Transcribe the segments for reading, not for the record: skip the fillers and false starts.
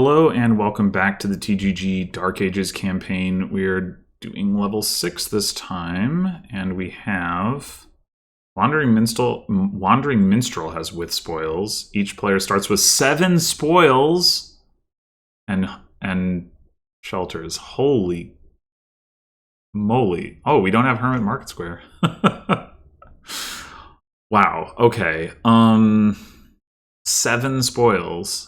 Hello and welcome back to the TGG Dark Ages campaign. We're doing level 6 this time, and we have Wandering Minstrel. Wandering Minstrel has with spoils. Each player starts with 7 spoils and shelters. Holy moly! Oh, we don't have Hermit Market Square. Wow. Okay. 7 spoils.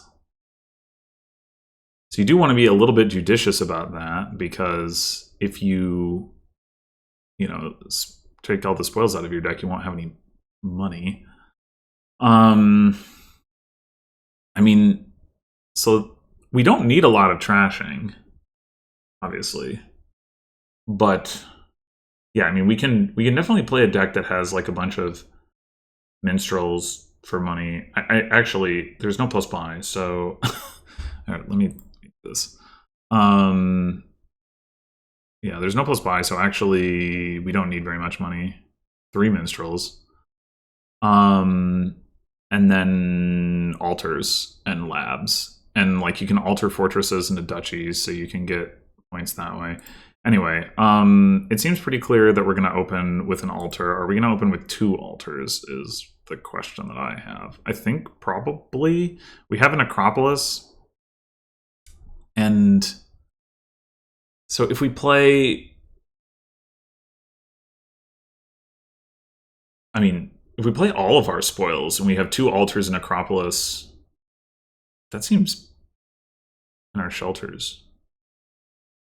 So you do want to be a little bit judicious about that, because if you take all the spoils out of your deck, you won't have any money. I mean, so we don't need a lot of trashing, obviously, but yeah, I mean, we can definitely play a deck that has like a bunch of minstrels for money. I actually, there's no plus buy, so all right, let me do this. Yeah, there's no plus buy, so actually we don't need very much money. 3 minstrels. And then altars and labs. And like you can alter fortresses into duchies, so you can get points that way. Anyway, it seems pretty clear that we're gonna open with an altar. Are we gonna open with 2 altars is the question that I have. I think probably. We have an Acropolis. And so if we play, I mean, if we play all of our spoils and we have 2 altars and Acropolis, that seems in our shelters.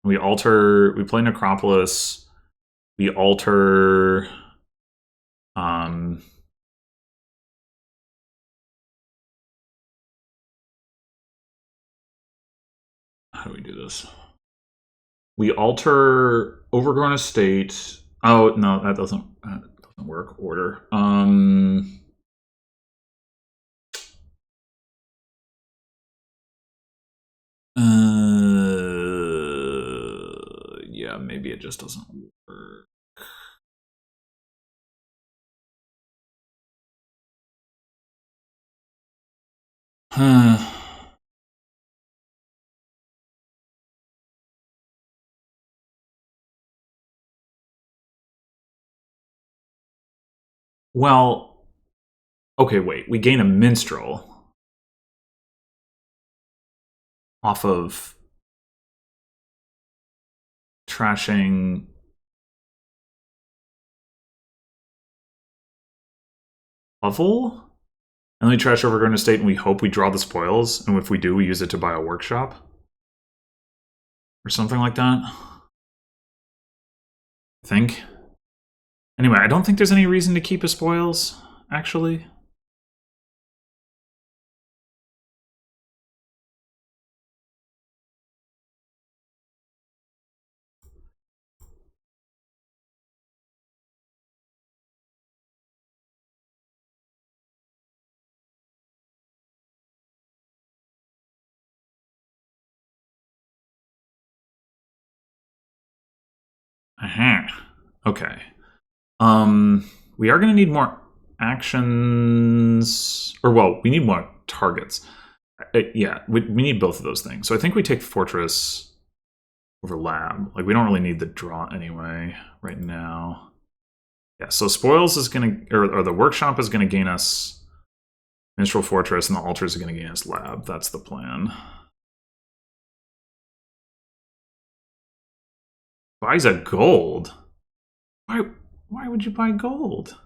We play Necropolis, we alter, how do we do this? We alter Overgrown Estate. Oh, no, that doesn't work. Order. Yeah, maybe it just doesn't work. Well, okay, wait. We gain a minstrel off of trashing Level? And we trash Overgrown Estate and we hope we draw the spoils, and if we do, we use it to buy a workshop? Or something like that? I think. Anyway, I don't think there's any reason to keep a spoils, actually. Okay. We are going to need more actions, or well, we need more targets. Yeah, we need both of those things. So I think we take Fortress over Lab. Like, we don't really need the draw anyway right now. Yeah, so Spoils is going to, or the Workshop is going to gain us Minstrel Fortress, and the Altars are going to gain us Lab. That's the plan. Buys a gold? Why would you buy gold?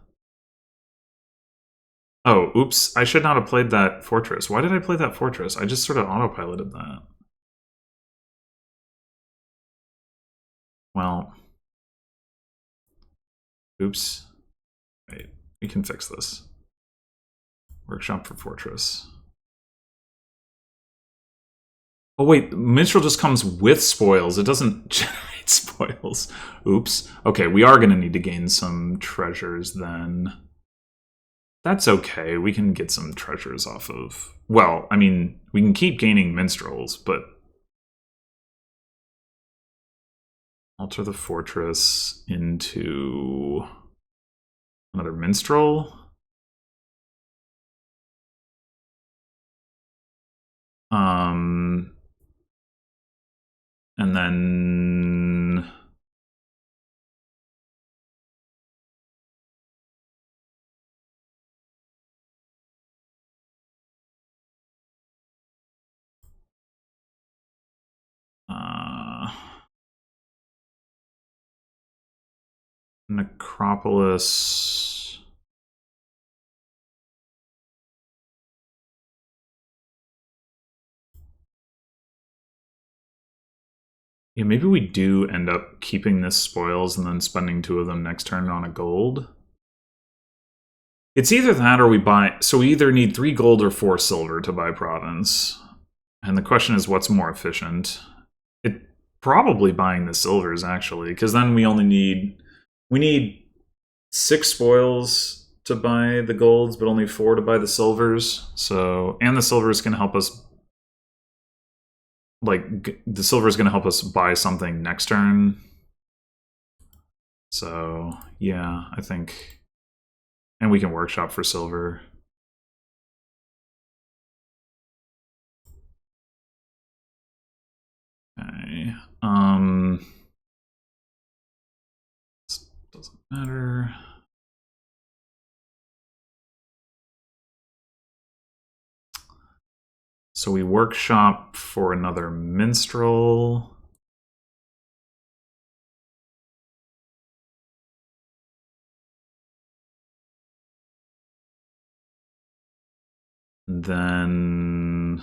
Oh, oops. I should not have played that Fortress. Why did I play that Fortress? I just sort of autopiloted that. Well. Oops. Wait, we can fix this. Workshop for Fortress. Oh wait, Minstrel just comes with spoils. It doesn't generate spoils. Oops. Okay, we are going to need to gain some treasures then. That's okay. We can get some treasures off of... Well, I mean, we can keep gaining minstrels, but... Alter the fortress into... another minstrel? And then Necropolis. Yeah, maybe we do end up keeping this spoils and then spending 2 of them next turn on a gold. It's either that or we buy... So we either need 3 gold or 4 silver to buy province. And the question is, what's more efficient? Probably buying the silvers, actually, because then we only need... We need 6 spoils to buy the golds, but only 4 to buy the silvers. So, and the silvers can help us... Like, the silver is going to help us buy something next turn. So, yeah, I think... And we can workshop for silver. Okay. This doesn't matter. So we workshop for another minstrel. And then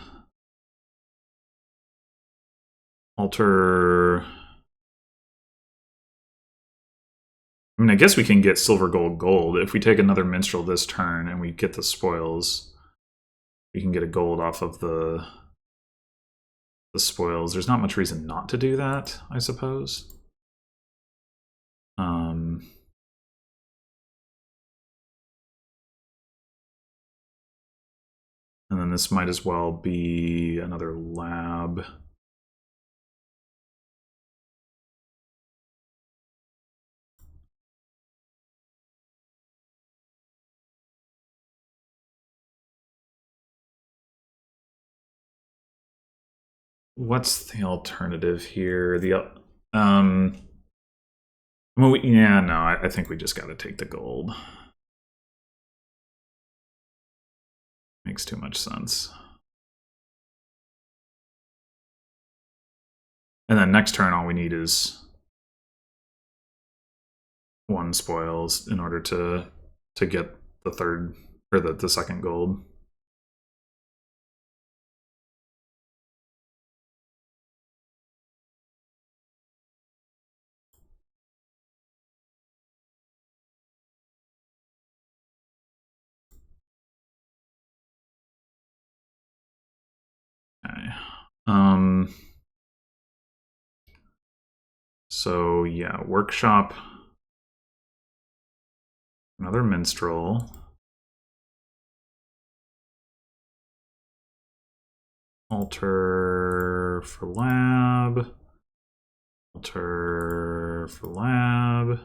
alter... I mean, I guess we can get silver, gold, gold. If we take another minstrel this turn and we get the spoils, we can get a gold off of the spoils. There's not much reason not to do that, I suppose. And then this might as well be another lab. What's the alternative here? Well, yeah, no, I think we just got to take the gold. Makes too much sense. And then next turn, all we need is 1 spoils in order to get the third or the second gold. Okay. So yeah, workshop another minstrel. Alter for lab. Alter for lab.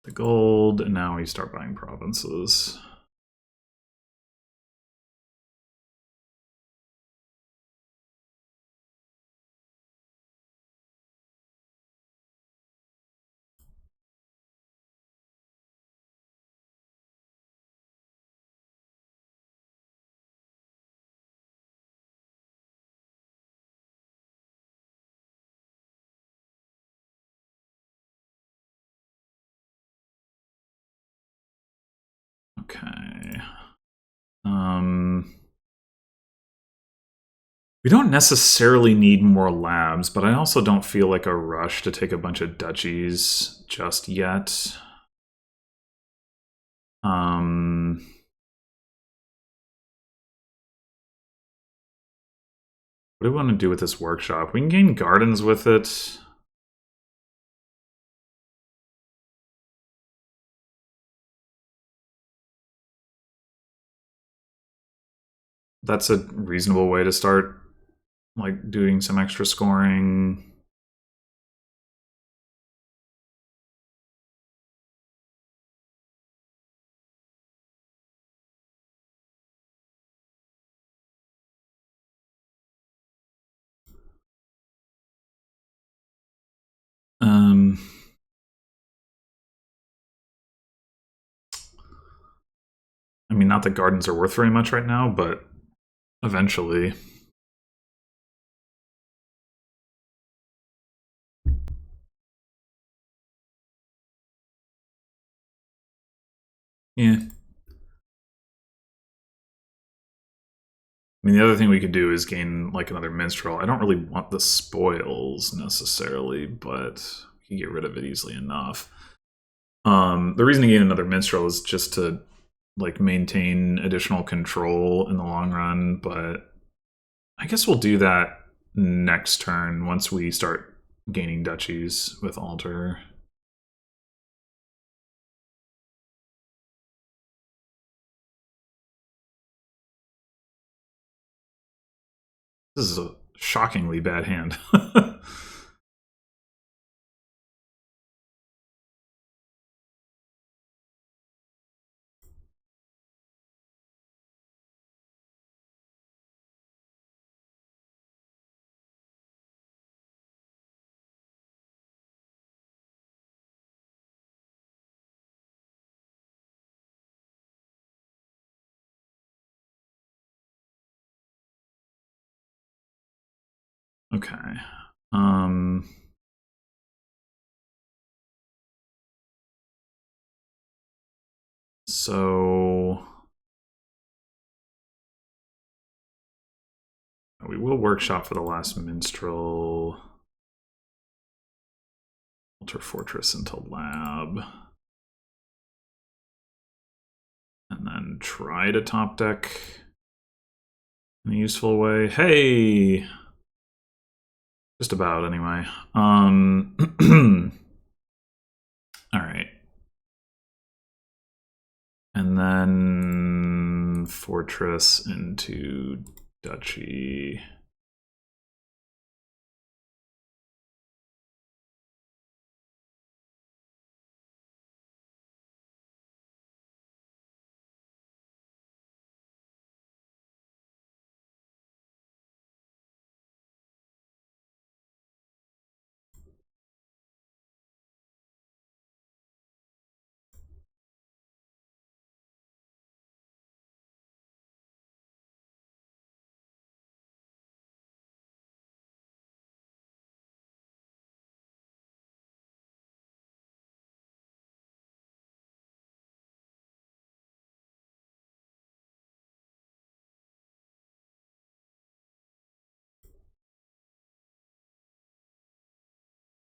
The gold, and now we start buying provinces. Okay. We don't necessarily need more labs, but I also don't feel like a rush to take a bunch of duchies just yet. What do we want to do with this workshop? We can gain gardens with it. that's a reasonable way to start, like, doing some extra scoring. I mean, not that gardens are worth very much right now, but eventually. Yeah. I mean, the other thing we could do is gain, like, another minstrel. I don't really want the spoils necessarily, but we can get rid of it easily enough. The reason to gain another minstrel is just to, like, maintain additional control in the long run, but I guess we'll do that next turn once we start gaining duchies with Alter. This is a shockingly bad hand. Okay. So we will workshop for the last minstrel. Alter Fortress into lab. And then try to top deck in a useful way. Hey! Just about, anyway. Alright. And then Fortress into Duchy.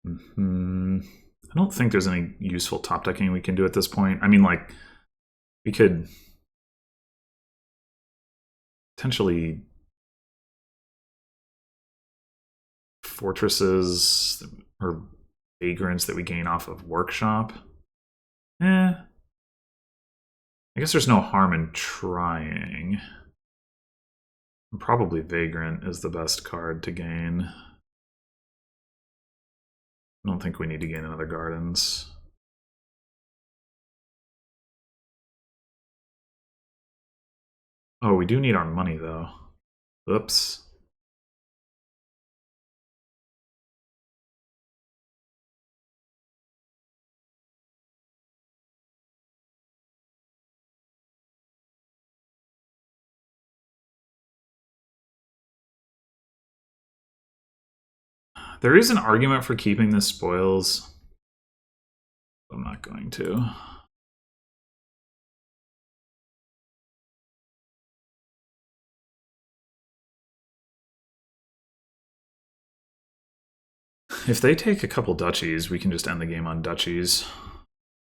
I don't think there's any useful top decking we can do at this point. I mean, like, we could potentially fortresses or vagrants that we gain off of workshop. I guess there's no harm in trying. Probably vagrant is the best card to gain. I don't think we need to gain another gardens. Oh, we do need our money, though. Oops. There is an argument for keeping the spoils. I'm not going to. If they take a couple duchies, we can just end the game on duchies.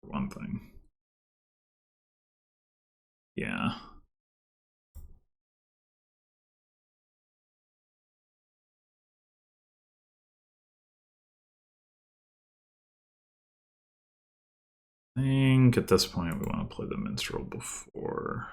For one thing. Yeah. I think at this point we want to play the minstrel before.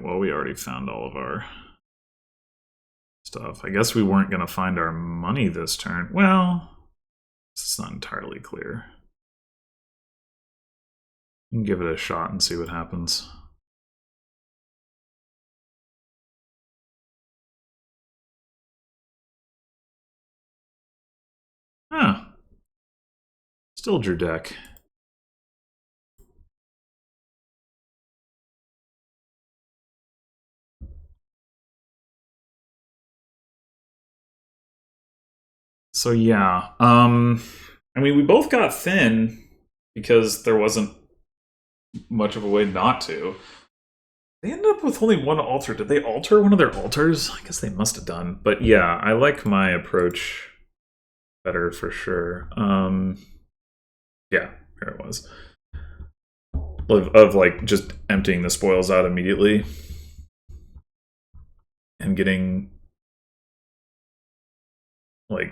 well, we already found all of our stuff. I guess we weren't going to find our money this turn. Well, it's not entirely clear. You can give it a shot and see what happens. Huh. Still drew deck. So yeah, I mean, we both got thin because there wasn't much of a way not to. They ended up with only one altar. Did they alter one of their altars? I guess they must have done. But yeah, I like my approach better for sure. Yeah, here it was. Of like just emptying the spoils out immediately and getting like,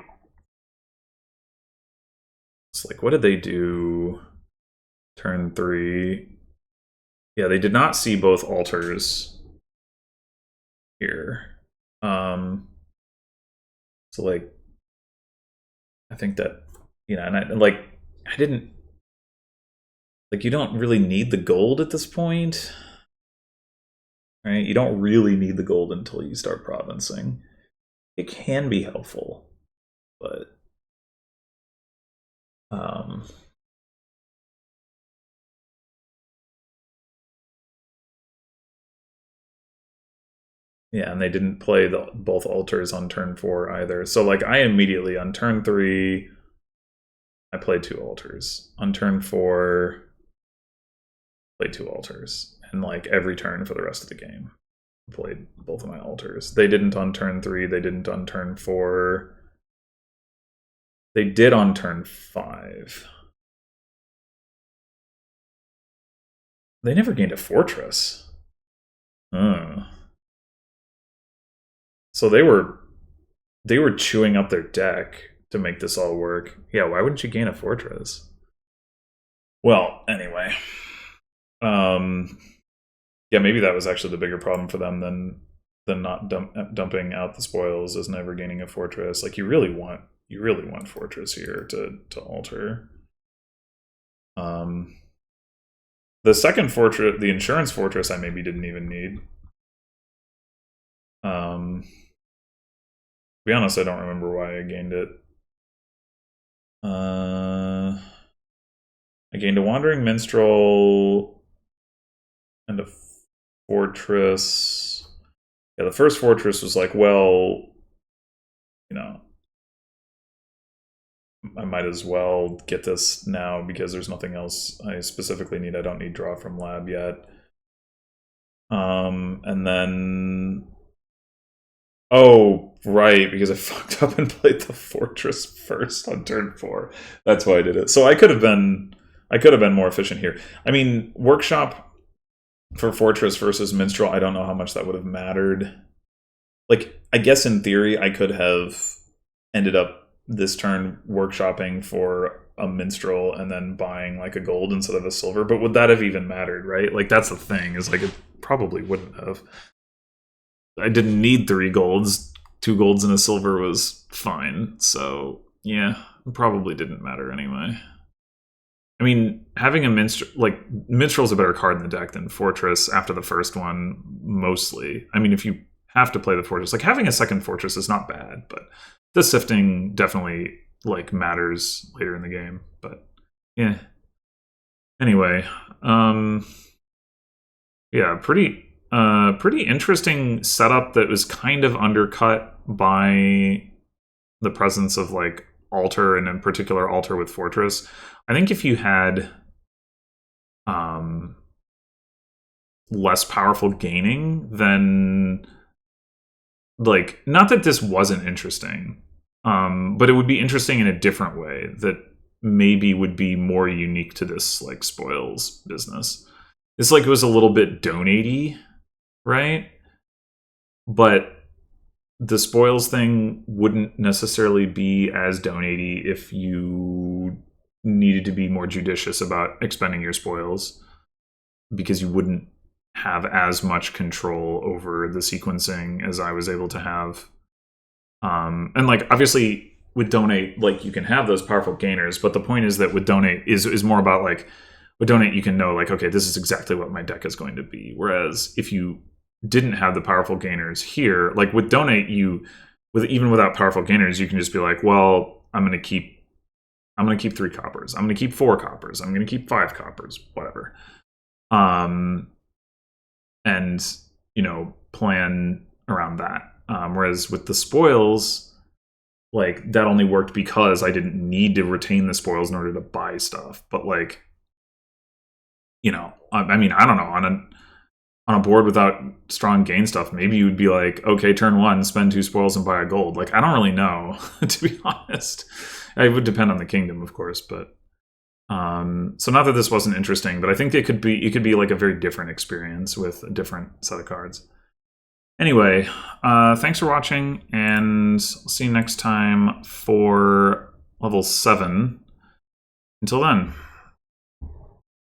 it's like, what did they do turn 3? Yeah, they did not see both altars here. So like, I think that, you know, and I didn't, like, you don't really need the gold at this point, right? You don't really need the gold until you start provincing. It can be helpful, but yeah, and they didn't play both altars on turn 4 either. So like, I immediately on turn 3, I played 2 altars. On turn 4, played 2 altars, and like every turn for the rest of the game, I played both of my altars. They didn't on turn 3. They didn't on turn 4. They did on turn 5. They never gained a fortress. So they were chewing up their deck to make this all work. Yeah, why wouldn't you gain a fortress? Well, anyway. Yeah, maybe that was actually the bigger problem for them than not dumping out the spoils as never gaining a fortress. Like, you really want fortress here to alter. The second fortress, the insurance fortress, I maybe didn't even need. To be honest, I don't remember why I gained it. I gained a wandering minstrel and a fortress. Yeah, the first fortress was like, well, you know, I might as well get this now because there's nothing else I specifically need. I don't need draw from lab yet. And then, oh, right, because I fucked up and played the fortress first on turn 4. That's why I did it. So I could have been more efficient here. I mean, workshop for fortress versus minstrel, I don't know how much that would have mattered. Like, I guess in theory, I could have ended up this turn workshopping for a minstrel and then buying like a gold instead of a silver, but would that have even mattered, right? Like, that's the thing, is like, it probably wouldn't have. I didn't need 3 golds. 2 golds and a silver was fine. So yeah, it probably didn't matter anyway. I mean, having a minstrel, like, minstrel's a better card in the deck than fortress after the first one, mostly. I mean, if you have to play the fortress, like, having a second fortress is not bad, but the sifting definitely like matters later in the game. But yeah. Anyway, yeah, pretty interesting setup that was kind of undercut by the presence of like altar, and in particular altar with fortress. I think if you had less powerful gaining, then, like, not that this wasn't interesting, but it would be interesting in a different way that maybe would be more unique to this like spoils business. It's like, it was a little bit donatey, right? But the spoils thing wouldn't necessarily be as donatey if you needed to be more judicious about expending your spoils, because you wouldn't have as much control over the sequencing as I was able to have. And like obviously with donate, like you can have those powerful gainers, but the point is that with donate is more about like with donate you can know like, okay, this is exactly what my deck is going to be. Whereas if you didn't have the powerful gainers here, like with donate, even without powerful gainers, you can just be like, well, I'm gonna keep 3 coppers. I'm gonna keep 4 coppers. I'm gonna keep 5 coppers, whatever. And plan around that. Whereas with the spoils, like that only worked because I didn't need to retain the spoils in order to buy stuff. But like, I mean, I don't know, on a board without strong gain stuff, maybe you would be like, okay, turn 1, spend 2 spoils and buy a gold. Like, I don't really know, to be honest. It would depend on the kingdom, of course, but so not that this wasn't interesting, but I think it could be like a very different experience with a different set of cards. Anyway, thanks for watching, and I'll see you next time for level 7. Until then.